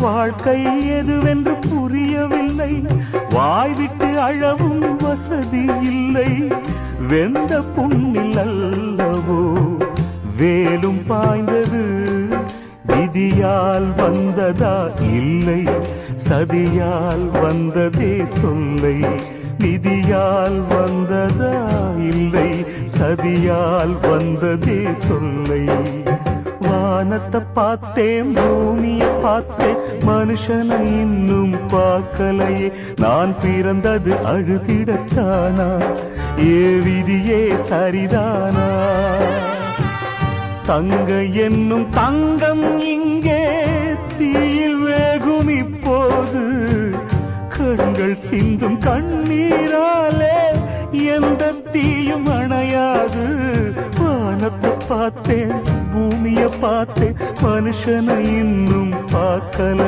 வாழ்க்கை எதுவென்று புரியவில்லை, வாய்விட்டு அழவும் வசதி இல்லை. வெந்த புண்ணில் அல்லவோ வேலும் பாய்ந்தது, விதியால் வந்ததா இல்லை, சதியால் வந்ததே தொல்லை. விதியால் வந்ததா இல்லை, சதியால் வந்ததே தொல்லை. வானத்தை பார்த்தேன், பூமியை பார்த்தேன், மனுஷனை இன்னும் பார்க்கலையே. நான் பிறந்தது அழுதிடத்தானா, ஏ விதியே சரிதானா? தங்க என்னும் தங்கம் இங்கே தீயில் வேகும் இப்போது, கண்கள் சிந்தும் கண்ணீராலே எந்த தீயும் அணையாது. வானத்தை பார்த்தேன், பூமியை பார்த்தேன், மனுஷனை இன்னும் பார்க்கல.